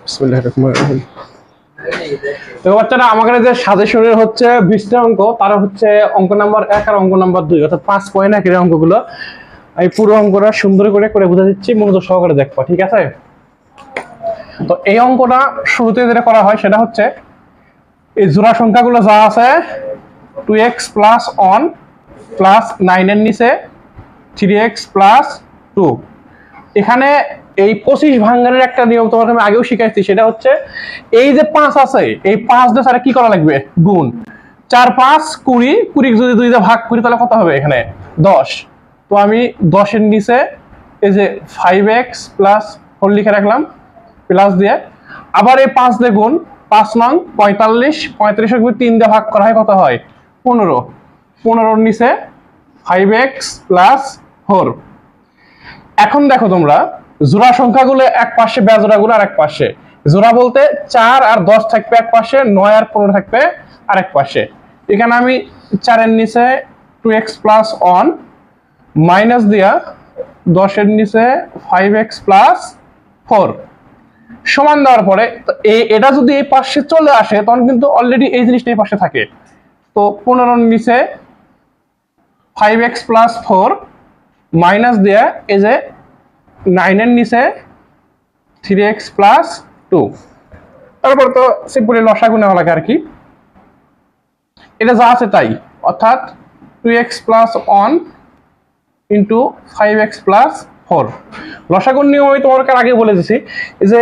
বিসমিল্লাহির রহমানির রহিম। তো বাচ্চারা আমাদের যে সাজেশনের হচ্ছে 20টা অঙ্ক, তারা হচ্ছে অঙ্ক নাম্বার 1 আর অঙ্ক নাম্বার 2 অর্থাৎ 5 পয়েন্ট এর অঙ্কগুলো আমি পুরো অঙ্কটা সুন্দর করে বুঝা দিচ্ছি, মনোযোগ সহকারে দেখবা, ঠিক আছে? তো এই অঙ্কটা শুরুতে যেটা করা হয় সেটা হচ্ছে এই জোড়া সংখ্যাগুলো যা আছে 2x প্লাস 1 প্লাস 9 এর নিচে 3x প্লাস 2, এখানে এই 25 ভাঙানোর একটা নিয়ম তোমাকে আমি আগেও শিখাইছি, সেটা হচ্ছে এই যে 5 আছে, এই 5 দিয়ে স্যার কি করা লাগবে? গুণ। 4 5 20, 20 যদি 2 দিয়ে ভাগ করি তাহলে কত হবে? এখানে 10। তো আমি 10 এর নিচে এই যে 5x প্লাস হোল লিখে রাখলাম প্লাস দিয়ে, আবার এই 5 দিয়ে গুণ, 5 নং 45, 45 এর 3 দিয়ে ভাগ করা হয় কত হয়? 15। 15 এর নিচে 5x প্লাস 4। এখন দেখো তোমরা জোড়া সংখ্যাগুলো এক পাশে, বেজোড়াগুলো আর এক পাশে। জোড়া বলতে 4 আর 10 থাকবে এক পাশে, 9 আর 15 থাকবে আর এক পাশে। এখানে আমি 4 এর নিচে 2x প্লাস 1 মাইনাস দিয়া 10 এর নিচে 5x প্লাস 4 সমান দেওয়ার পরে এটা যদি এই পাশে চলে আসে তখন কিন্তু অলরেডি এই জিনিসটা এই পাশে থাকে। তো 15 এর নিচে 5x প্লাস 4 মাইনাস দিয়া এই যে 9 এর নিচে 3x প্লাস 2। তারপর তো সিম্পলি লসাগু নেওয়া লাগে আর কি, এটা যা আছে তাই, অর্থাৎ 2x plus 1 into 5x plus 4। লসাগুর নিয়ম আমি তোমাকে আগে বলে দিছি যে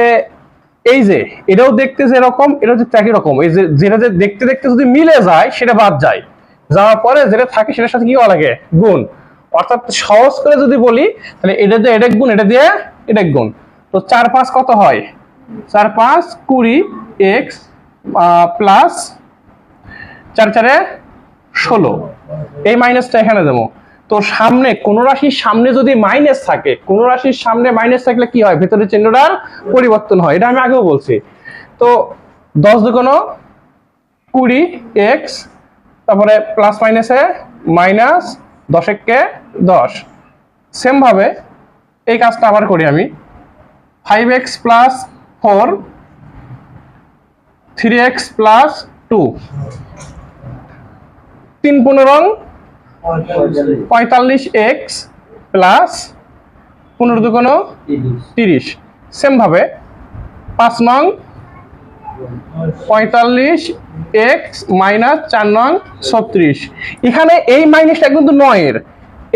এই যে এটাও দেখতে যেরকম, এটা হচ্ছে একই রকম, এই যে যেটা যে দেখতে দেখতে যদি মিলে যায় সেটা বাদ যায়, যাওয়ার পরে যেটা থাকে সেটার সাথে কি হওয়া লাগে? গুণ। অর্থাৎ সহজ করে যদি বলি তাহলে এটা দিয়ে এটা গুণ, এটা দিয়ে এটা গুণ। তো 4 5 কত হয়? 4 5 20x প্লাস 4 4 16, এই মাইনাসটা এখানে দেবো। তো সামনে কোন রাশির সামনে যদি মাইনাস থাকে, কোন রাশির সামনে মাইনাস থাকলে কি হয়? ভেতরের চিহ্নটার পরিবর্তন হয়, এটা আমি আগেও বলছি। তো 10 দুগুণ 20x, তারপরে প্লাস মাইনাসে মাইনাস, 10 একে 10। সেম ভাবে এই কাজটা আবার করি আমি, 5x plus 4 3x plus 2 3 15 45x plus 15 দুগুণ 30। সেম ভাবে 5 নং 45x মাইনাস 4 নং 36। এখানে এই মাইনাসটা কিন্তু 9 এর,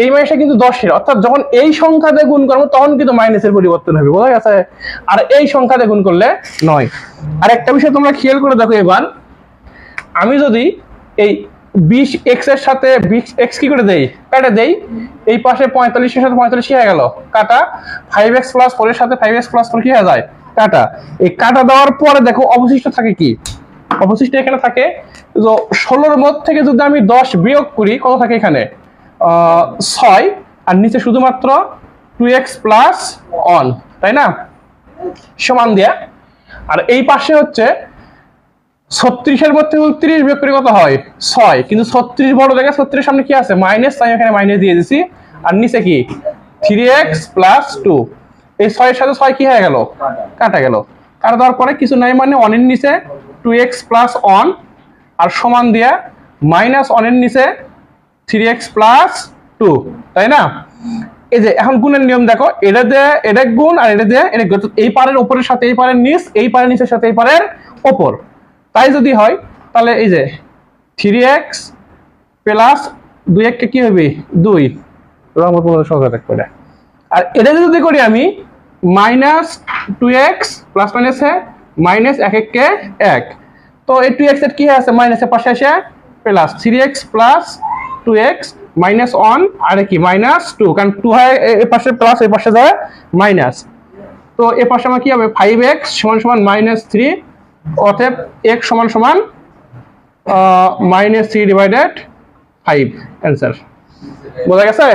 এই মাইনাসটা কিন্তু 10 এর, অর্থাৎ যখন এই সংখ্যা দিয়ে গুণ করবো তখন কিন্তু মাইনাসের পরিবর্তন হবে, বোঝা গেছে? আর এই সংখ্যা দিয়ে গুণ করলে 9। আর একটা বিষয় তোমরা খেয়াল করে দেখো, এবার আমি যদি এই 20x এর সাথে 20x কি করে দেই? কাটা দেই। এই পাশে 45 এর সাথে 45 কি হয়ে গেল? কাটা। 5x প্লাস 4 এর সাথে 5x প্লাস 4 কি হয়ে যায়? কাটা। এই কাটা দেওয়ার পরে দেখো অবশিষ্ট থাকে কি? অবশিষ্ট এখানে থাকে 16 এর মধ্যে থেকে যদি আমি 10 বিয়োগ করি, কত থাকে এখানে? 6, আর নিচে শুধুমাত্র 2x প্লাস 1, তাই না? সমান দিয়া। আর এই পাশে হচ্ছে 36 এর মধ্যে 30 বিয়োগ করে কত হয়? 6, কিন্তু 36 বড় জায়গায় 36 এর সামনে কি আছে? মাইনাস, তাই এখানে মাইনাস দিয়ে দিছি। আর নিচে কি? 3x plus 2। এই 6 এর সাথে 6 কি হয়ে গেল? কাটা গেল। কাটা দেওয়ার পরে কিছু নাই, মানে 1 এর নিচে 2x প্লাস 1 আর সমান দিয়া মাইনাস 1 এর নিচে 3x প্লাস 2, তাই না? এই যে এখন গুণের নিয়ম দেখো, এটা দিয়ে এটা গুণ আর এটা দিয়ে এটা গুণ, এই পারের উপরের সাথে এই পারের নিচ, এই পারের নিচের সাথে এই পারের উপর। তাই যদি হয় তাহলে এই যে 3x প্লাস 2x কে কি হবে? 2 রহমতুল্লাহ সহকারে দেখো এটা। আর এটা যদি করি আমি মাইনাস 2x প্লাস মাইনাসে মাইনাস 1 কে 1, তো এই 2x এর কি আছে? মাইনাসের পাশে আসে plus 3x plus 2x minus 1 আর কি মাইনাস 2, কারণ 2 হয় এই পাশে প্লাস, এই পাশে যায় মাইনাস। তো এই পাশে আমার কি হবে? 5x সমান সমান মাইনাস 3, অতএব x সমান সমান মাইনাস 3 ডিভাইডেড 5 অ্যান্সার। বোঝা গেছে?